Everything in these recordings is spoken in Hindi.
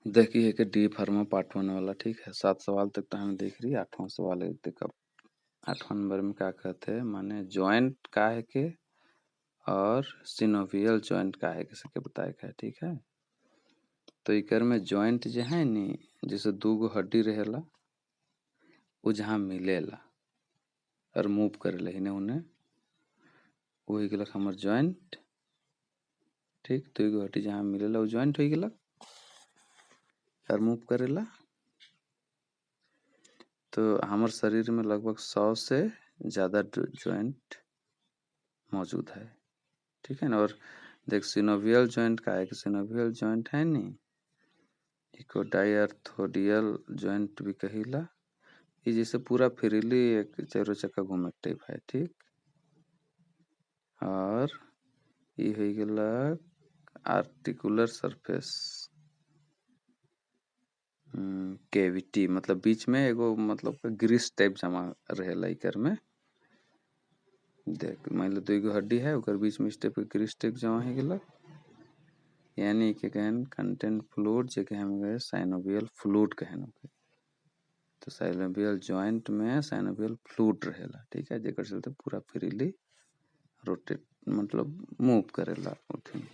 देखिए कि डी फार्मा पार्ट 1 वाला, ठीक है। 7 सवाल तक तो हमें देख रही है। 8वां सवाल है, देखो 8वां नंबर में क्या कहते हैं, माने जॉइंट का है के और सिनोवियल जॉइंट का है के बताए का है, ठीक है। तो इकर में जॉइंट जो है नी, जैसे दूगो हड्डी रहेला वो जहाँ मिलेला और मूव करेला इन्हें उन्हें, वो हो गेलक हमर जॉइंट, ठीक। दूगो हड्डी जहाँ मिलेला वो जॉइंट हो गेलक और मूव करेला। तो हमार शरीर में लगभग 100 से ज़्यादा जॉइंट मौजूद है, ठीक है ना। और देख सिनोवियल जॉइंट का है कि सिनोवियल जॉइंट है नी, इसको डाइआर्थोडियल जॉइंट भी कहिला। ये जैसे पूरा फ्रीली एक चारों चक्का घूमे टाइप है, ठीक। और ये हो गेला आर्टिकुलर सरफेस कैविटी, मतलब बीच में एगो मतलब ग्रीस टाइप जमा रहेला इकर में। देख मान लो दुगो हड्डी है, ओकर बीच में स्टेप ग्रीस टाइप जमा हो गेला, यानी कि कहन कंटेंट फ्लूइड जेके हम गए साइनोवियल फ्लूइड कहन ओके। तो साइनोवियल जॉइंट में साइनोवियल फ्लूइड रहेला, ठीक है, जेकर चलते पूरा फ्रीली रोटेट मतलब मूव करेला उठिन।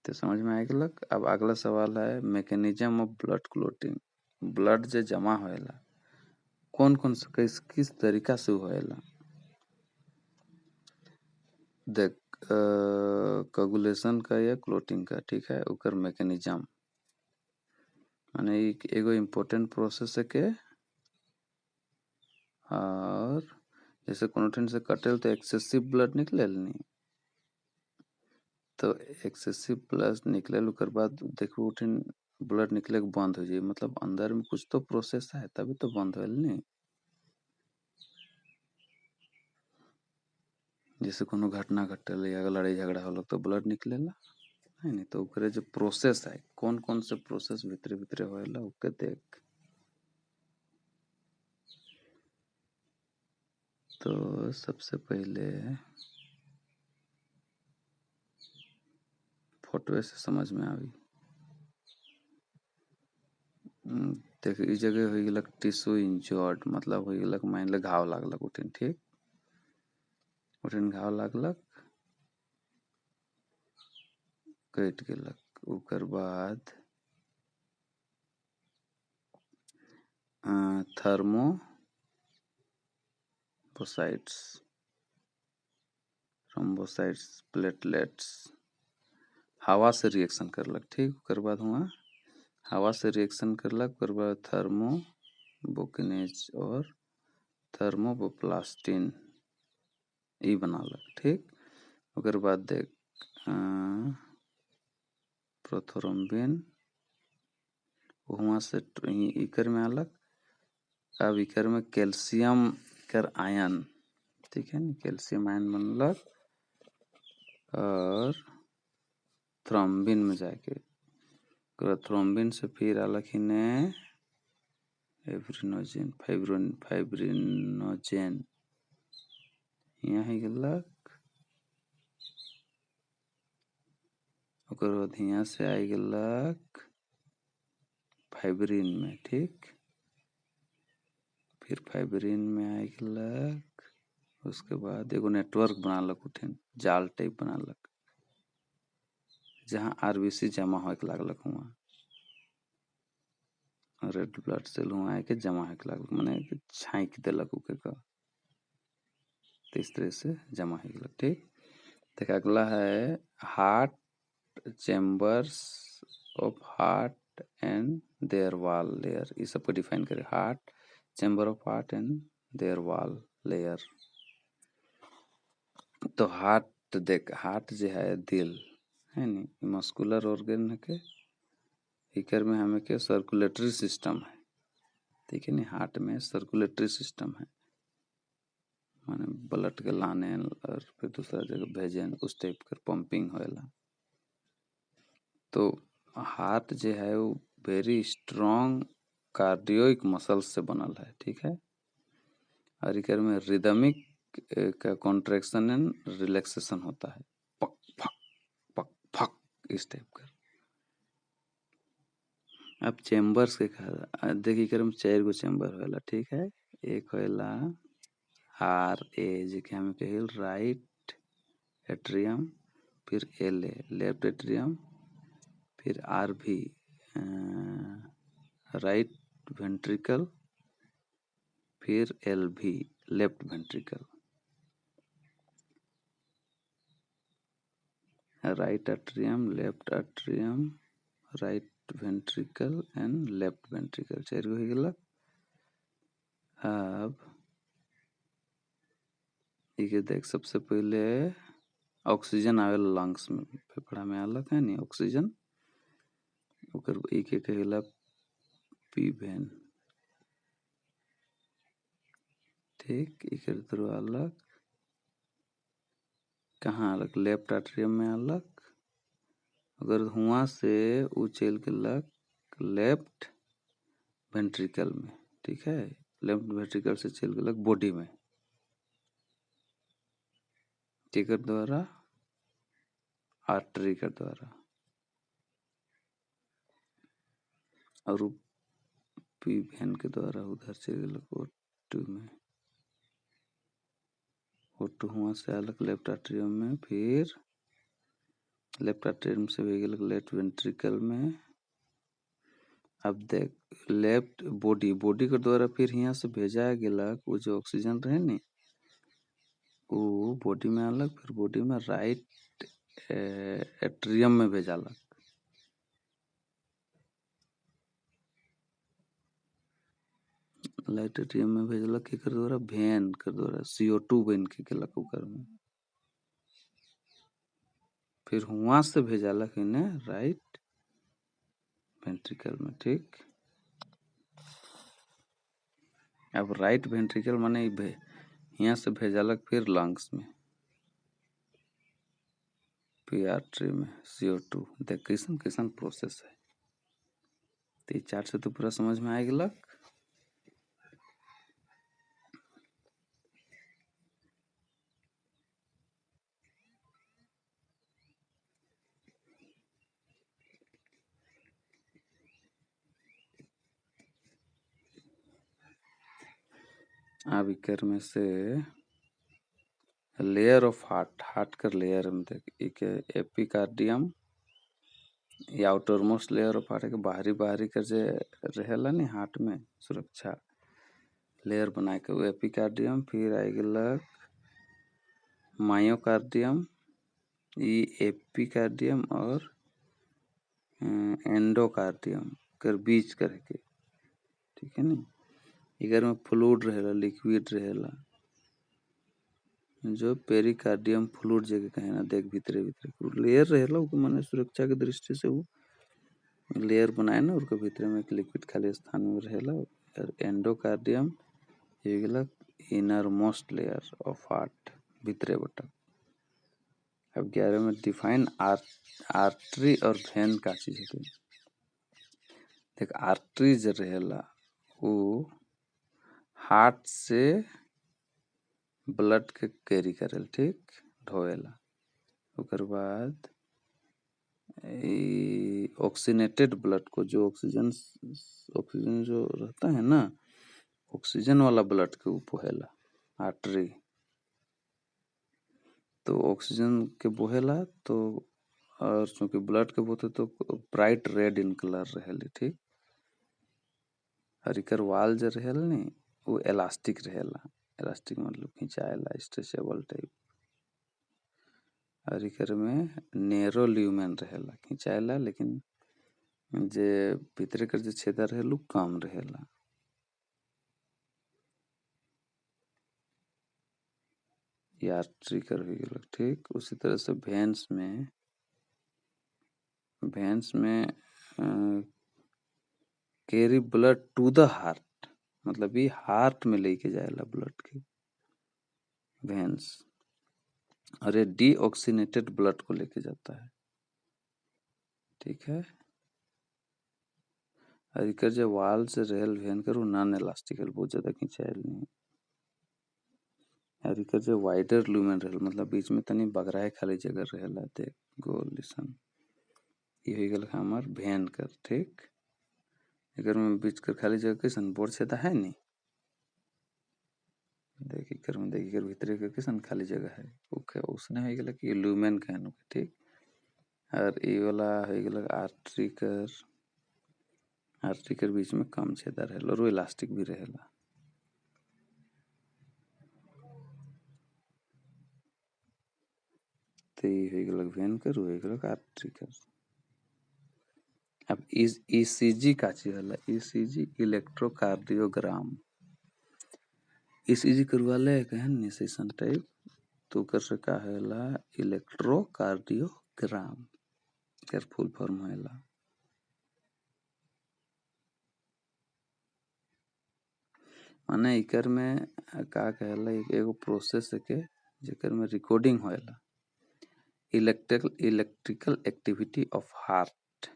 तो समझ में आ गेलक। अब अगला सवाल है mechanism of blood clotting. Blood जे जमा होएला कौन कौन से किस तरीका से होएला। देख कोगुलेशन का या क्लॉटिंग का, ठीक है, ओकर मैकेनिज्म माने एगो इम्पोर्टेंट प्रोसेस है के। और जैसे कोनोटिन से कटेल तो एक्सेसिव ब्लड निकलेल नी, तो एक्सेसिव ब्लड निकलेल ओकर बाद देखो उठिन ब्लड निकले के बंद हो जाए, मतलब अंदर में कुछ तो प्रोसेस है तभी तो बंद होएल नी। जैसे कोनो घटना घटल या लड़ाई झगड़ा होल तो ब्लड निकलेला है नहीं, तो ओकरे जो प्रोसेस है कौन कौन से प्रोसेस भीतरे भीतरे होएला ओके देख। तो सबसे पहले फोटो से समझ में आवी। देख ई जगह हो गेलक टिश्यू इंजर्ड, मतलब हो गेलक मान ले घाव लागलक उठिन, ठीक। उठिन घाव लागलक कट गेलक, ओकर बाद थर्मोसाइट्स, थ्रोम्बोसाइट्स, प्लेटलेट्स हवा से रिएक्शन करलक, ठीक। ओकर बाद हुआ हवा से रिएक्शन करलक, ओकर बाद थर्मोबोकिनेज और थर्मोप्लास्टिन ई बनालक, ठीक। ओकर बाद देख प्रोथ्रोम्बिन वहाँ से इकर में आलक। अब इकर में कैल्शियम कर आयन, ठीक है ना, कैल्शियम आयन बनलक और थ्रोम्बिन में जाके थ्रोम्बिन से फिर आलक हिने फाइब्रिनोजेन, फाइब्रिनोजेन यहाँ ही गेलक। ओकर बाद यहाँ से आई गेलक फाइब्रिन में, ठीक। फिर फाइब्रिन में आई गेलक, उसके बाद एगो नेटवर्क बनालक उठिन जाल टाइप बनालक, जहाँ आरबीसी जमा होके लागलक, हुआ रेड ब्लड सेल हुआ आके जमा होके लागलक, माने छाँक देलक उके का, तो इस तरह से जमा हो गेलक, ठीक। देख अगला है heart chambers of heart and their wall layer, ये सबको डिफाइन करे। Heart chamber of heart and their wall layer. तो हार्ट देख, हार्ट जो है दिल है नी, मस्कुलर ऑर्गन है के इकर में हमें के सर्कुलेटरी सिस्टम है, ठीक है नी। हार्ट में सर्कुलेटरी सिस्टम है, माने ब्लड के लाने और फिर दूसरा जगह भेजे उस टाइप कर पंपिंग होएला। तो हार्ट जो है वो वेरी स्ट्रॉन्ग कार्डियोइक मसल्स से बनल है, ठीक है। और इकर में रिदमिक का कॉन्ट्रैक्शन एंड रिलैक्सेशन होता है, पक फक इस टाइप का। अब चेम्बर्स के देखिए कर 4 गो चेम्बर होला, ठीक है। एक होला आर ए जेके हम कहिल राइट एट्रियम, फिर एल ए लेफ्ट एट्रियम, फिर आर भी राइट वेंट्रिकल, फिर एल भी left ventricle. Right atrium, left atrium, right ventricle and left ventricle 4 गो हो गेल। अब ये देख, सबसे पहले ऑक्सीजन आवेला लंग्स में, फेफड़ा में अलग है नी ऑक्सीजन, ओकर के कहेला पी वेन, ठीक। एकर थ्रू अलग कहाँ अलग, लेफ्ट एट्रियम में अलग। अगर हुआ से उ चल गेलक लेफ्ट वेंट्रिकल में, ठीक है। लेफ्ट वेंट्रिकल से चल गेलक बॉडी में, केकर द्वारा, आर्टरी के द्वारा। और पी वेन के द्वारा उधर चल गेलक O2 में, O2 हुआ से अलग लेफ्ट एट्रियम में, फिर लेफ्ट एट्रियम से हो गेलक लेफ्ट वेंट्रिकल में। अब देख लेफ्ट बॉडी के द्वारा फिर यहाँ से भेजा गेलक वो जो ऑक्सीजन रहे नी, वो बॉडी में अलग, फिर बॉडी में राइट एट्रियम में भेजालक। राइट एट्रियम में भेजलक केकर द्वारा, वेन के द्वारा, CO2 बन के गेलक ओकर में। फिर हुआ से भेजालक इन्हें राइट वेंट्रिकल में, ठीक। अब राइट वेंट्रिकल माने यहाँ से भेजालक फिर लंग्स में, फिर आर्टरी में CO2। देख कैसन कैसन प्रोसेस है। तो 4 से तो पूरा समझ में आ गेलक। अब इकर में से लेयर ऑफ हार्ट कर लेयर में देख, एक एपिकार्डियम या outer most layer of heart के बाहरी कर जे रहेला नी हार्ट में सुरक्षा लेयर बना के, वो एपिकार्डियम। फिर आ गेलक मायोकार्डियम, ई एपिकार्डियम और एंडोकार्डियम कर बीच करके, ठीक है नी। इधर में फ्लूइड रहेला, लिक्विड रहेला, जो पेरिकार्डियम फ्लूइड जगह कहे ना, देख भीतरे भीतरे लेयर रहेला, वो माने सुरक्षा के दृष्टि से वो लेयर बनाए ना, उसके भीतरे में एक लिक्विड खाली स्थान में रहेला। और एंडोकार्डियम ये गेलक inner most layer of heart, भीतरे बटा। अब 11 में डिफाइन आर्टरी और वेन का चीज है। देख आर्टरी जो रहेला वो हार्ट से ब्लड के कैरी करेल, ठीक, ढोएला। ओकर बाद ऑक्सीनेटेड ब्लड को, जो ऑक्सीजन जो रहता है ना, ऑक्सीजन वाला ब्लड के बोहेला आर्टरी। तो ऑक्सीजन के बोहेला तो, और चूंकि ब्लड के बोते तो ब्राइट रेड इन कलर रहेली, ठीक। और इकर वाल जो रहेला नी वो इलास्टिक रहेला, इलास्टिक मतलब खिंचाएला, स्ट्रेचेबल टाइप। और इकर में नेरो ल्यूमेन रहेला, खिंचाएला, लेकिन जे भीतरे कर जे छेदा रहेलू कम रहेला। ये आर्टरी कर हो गेलक, ठीक। उसी तरह से वेन्स में carry blood to the heart, मतलब ये हार्ट में लेके जाएला ब्लड के वेन्स, और ये डीऑक्सीनेटेड ब्लड को लेके जाता है, ठीक है। और इकर जो वाल से रहेल वेन कर नॉन इलास्टिकल, बहुत ज्यादा खिंचाएल नहीं। और इकर जो वाइडर लूमेन रहेल, मतलब बीच में तनी बगराए खाली जगह रहेला, देख गोल लिसन। ये हो गेल हमार वेन कर, ठीक। एकर में बीच कर खाली जगह कैसन बोर छेदा है नी देखी कर में देखी कर भीतर के कैसन खाली जगह है ओके उसने हो गेल कि लुमेन कहनो ठीक और ये वाला हो गेल आर्टरी कर बीच में कम छेदा रहेला और इलास्टिक भी रहेला तो ये हो गेल वेन कर हो गेल आर्टरी कर अब ईसीजी का चीज होला ईसीजी इलेक्ट्रोकार्डियोग्राम ईसीजी करवा ले कहन नि सेशन टाइप तो कर सका होला इलेक्ट्रोकार्डियोग्राम कर फुल फॉर्म होला माने इकर में का कहला एगो प्रोसेस के जेकर में रिकॉर्डिंग होला इलेक्ट्रिकल एक्टिविटी ऑफ हार्ट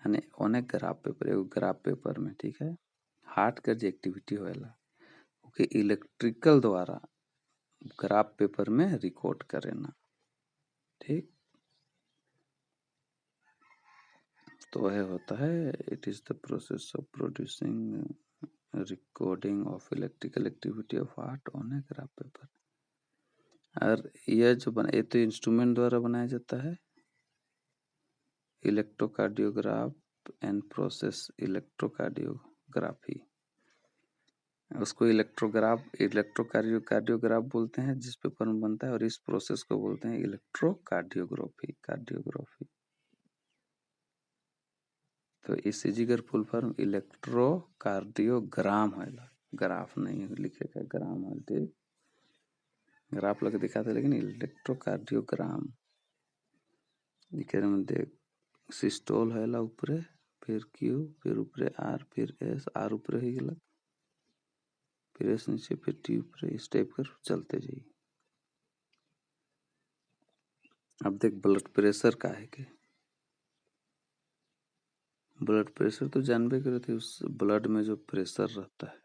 यानी अनेक ग्राफ पेपर एगो ग्राफ पेपर में ठीक है हार्ट का जो एक्टिविटी होला ओके इलेक्ट्रिकल द्वारा ग्राफ पेपर में रिकॉर्ड करेना ठीक तो वह होता है it is the process of producing recording of electrical activity of heart on a graph paper और यह जो बना ये तो इंस्ट्रूमेंट द्वारा बनाया जाता है इलेक्ट्रोकार्डियोग्राफ एंड प्रोसेस इलेक्ट्रोकार्डियोग्राफी उसको इलेक्ट्रोकार्डियोग्राफ बोलते हैं जिस पेपर में बनता है और इस प्रोसेस को बोलते हैं कार्डियोग्राफी तो ईसीजी का फुल फॉर्म इलेक्ट्रोकार्डियोग्राम है ग्राफ नहीं लिखेगा ग्राम है ग्राफ लगे दिखाते लेकिन इलेक्ट्रोकार्डियोग्राम लिखे में देख सिस्टोल है ऊपरे फिर क्यू फिर ऊपरे आर फिर एस आर ऊपरे ही गलत फिर एस नीचे फिर टी ऊपरे इस टाइप कर चलते जाइए अब देख ब्लड प्रेशर का है के ब्लड प्रेशर तो जानबे करे थे उस ब्लड में जो प्रेशर रहता है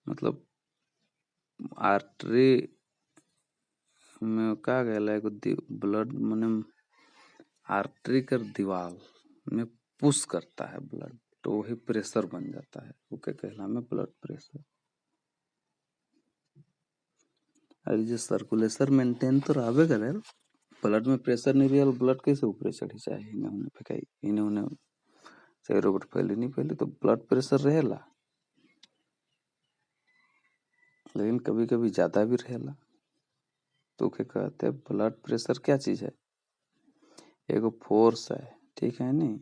मतलब आर्टरी में का गया एगो ब्लड माने आर्टरी कर दीवार में पुश करता है ब्लड तो वही प्रेशर बन जाता है वो क्या कहला में ब्लड प्रेशर अरे जो सर्कुलेशन मेंटेन तो रहबे करे ब्लड में प्रेशर नहीं रियल ब्लड कैसे ऊपर चढ़ी जाए इन्हें उन्हें फेंकाई इन्हें उन्हें चाहे रोबोट फैली नहीं फैली तो ब्लड प्रेशर रहेला लेकिन कभी कभी ज्यादा भी रहेला तो क्या कहते हैं ब्लड प्रेशर क्या चीज है एगो फोर्स है ठीक है नी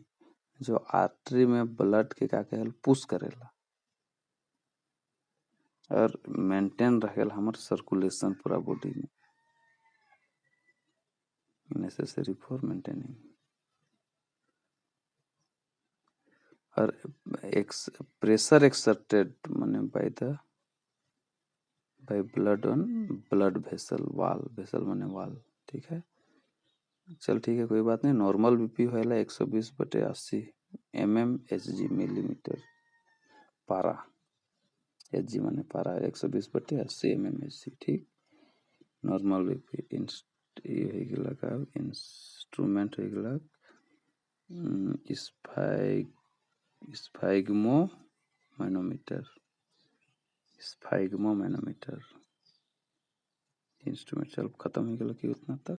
जो आर्टरी में ब्लड के का कहल पुश करेला और मेंटेन रहेला हमार सर्कुलेशन पूरा बॉडी में नेसेसरी फॉर मेंटेनिंग और प्रेशर एक्सर्टेड माने by blood on blood vessel vessel माने वाल ठीक है चल ठीक है कोई बात नहीं नॉर्मल बीपी होला 120/80 mmHg मिलीमीटर पारा Hg माने पारा 120/80 mmHg ठीक नॉर्मल बीपी ये हो गेला का इंस्ट्रूमेंट हो गेला स्फाइग्मो मैनोमीटर इंस्ट्रूमेंट चल खत्म हो गेला कि उतना तक